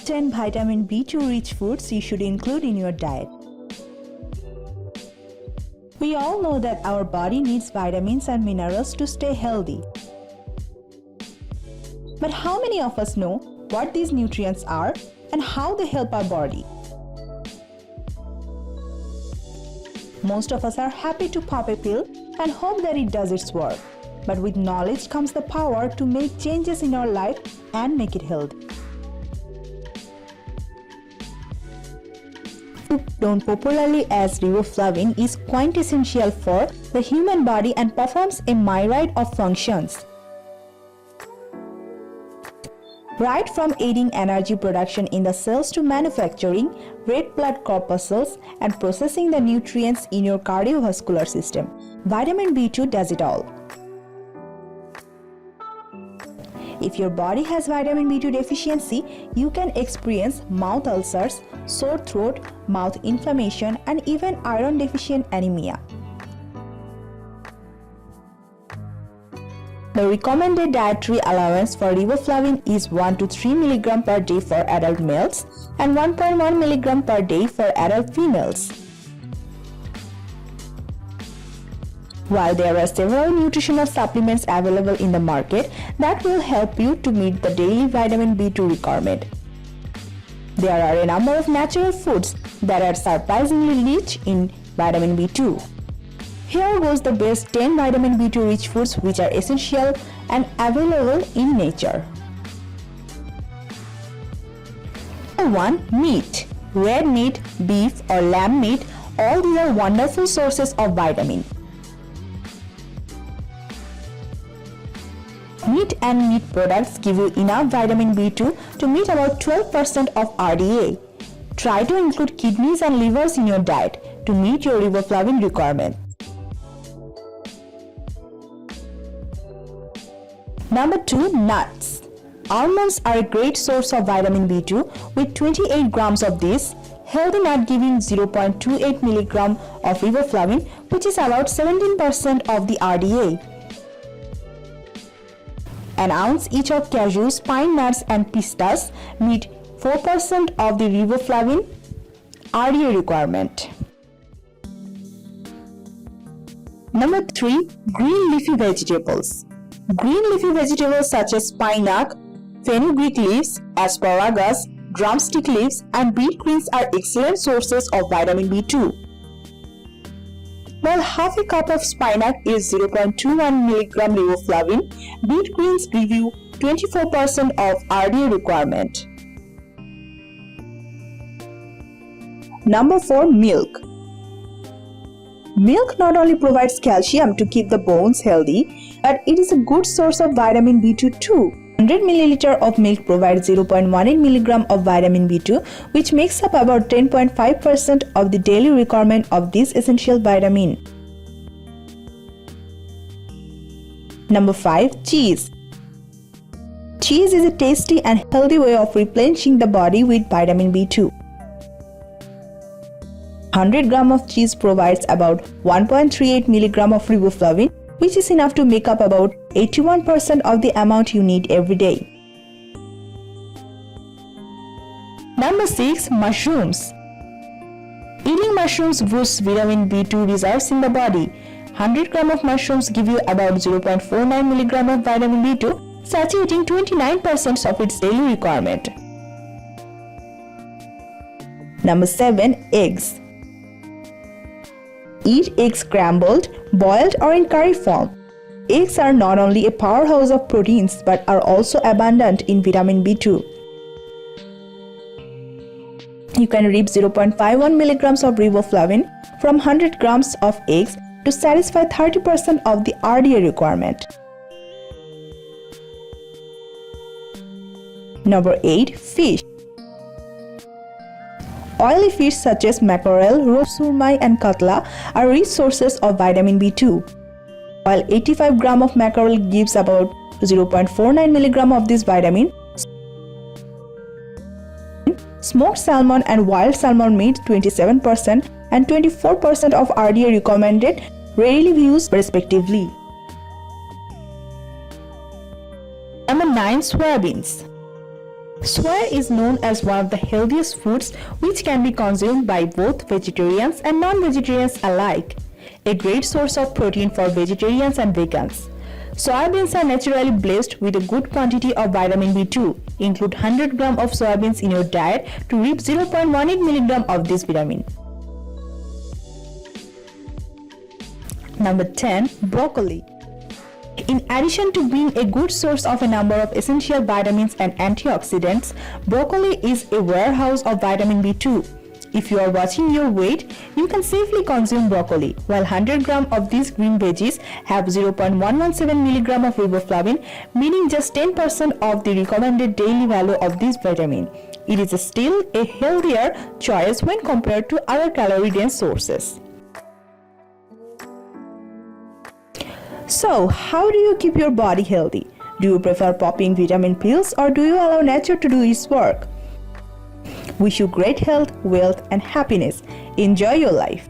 10 vitamin B2 rich foods you should include in your diet. We all know that our body needs vitamins and minerals to stay healthy. But how many of us know what these nutrients are and how they help our body? Most of us are happy to pop a pill and hope that it does its work. But with knowledge comes the power to make changes in our life and make it healthy. Food known popularly as riboflavin is quintessential for the human body and performs a myriad of functions. Right from aiding energy production in the cells to manufacturing red blood corpuscles and processing the nutrients in your cardiovascular system, vitamin B2 does it all. If your body has vitamin B2 deficiency, you can experience mouth ulcers, sore throat, mouth inflammation, and even iron deficient anemia. The recommended dietary allowance for riboflavin is 1 to 3 mg per day for adult males and 1.1 mg per day for adult females. While there are several nutritional supplements available in the market that will help you to meet the daily vitamin B2 requirement, there are a number of natural foods that are surprisingly rich in vitamin B2. Here goes the best 10 vitamin B2 rich foods which are essential and available in nature. Number 1. Meat. Red meat, beef or lamb meat, all these are wonderful sources of vitamin. Meat and meat products give you enough vitamin B2 to meet about 12% of RDA. Try to include kidneys and livers in your diet to meet your riboflavin requirement. Number 2. Nuts. Almonds are a great source of vitamin B2 with 28 grams of this, healthy nut giving 0.28 mg of riboflavin, which is about 17% of the RDA. An ounce each of cashews, pine nuts and pistas meet 4% of the riboflavin RDA requirement. Number 3. Green leafy vegetables. Green leafy vegetables such as spinach, fenugreek leaves, asparagus, drumstick leaves and beet greens are excellent sources of vitamin B2. While half a cup of spinach is 0.21 mg riboflavin, beet greens give you 24% of RDA requirement. Number 4. Milk. Milk not only provides calcium to keep the bones healthy, but it is a good source of vitamin B2 too. 100 ml of milk provides 0.18 mg of vitamin B2, which makes up about 10.5% of the daily requirement of this essential vitamin. Number 5. Cheese. Cheese is a tasty and healthy way of replenishing the body with vitamin B2. 100 grams of cheese provides about 1.38 mg of riboflavin, which is enough to make up about 81% of the amount you need every day. Number 6. Mushrooms. Eating mushrooms boosts vitamin B2 reserves in the body. 100 grams of mushrooms give you about 0.49 mg of vitamin B2, satiating 29% of its daily requirement. Number 7. Eggs. Eat eggs scrambled, boiled or in curry form. Eggs are not only a powerhouse of proteins but are also abundant in vitamin B2. You can reap 0.51 mg of riboflavin from 100 grams of eggs to satisfy 30% of the RDA requirement. Number 8. Fish. Oily fish such as mackerel, roast surmai and katla are rich sources of vitamin B2. While 85 grams of mackerel gives about 0.49 mg of this vitamin, smoked salmon and wild salmon meat 27% and 24% of RDA recommended rarely used respectively. Number 9. Soybeans. Soya is known as one of the healthiest foods which can be consumed by both vegetarians and non-vegetarians alike. A great source of protein for vegetarians and vegans. Soybeans are naturally blessed with a good quantity of vitamin B2. Include 100 grams of soybeans in your diet to reap 0.18 mg of this vitamin. Number 10. Broccoli. In addition to being a good source of a number of essential vitamins and antioxidants, broccoli is a warehouse of vitamin B2. If you are watching your weight, you can safely consume broccoli, while 100 grams of these green veggies have 0.117 mg of riboflavin, meaning just 10% of the recommended daily value of this vitamin. It is still a healthier choice when compared to other calorie-dense sources. So, how do you keep your body healthy? Do you prefer popping vitamin pills or do you allow nature to do its work? Wish you great health, wealth and happiness. Enjoy your life.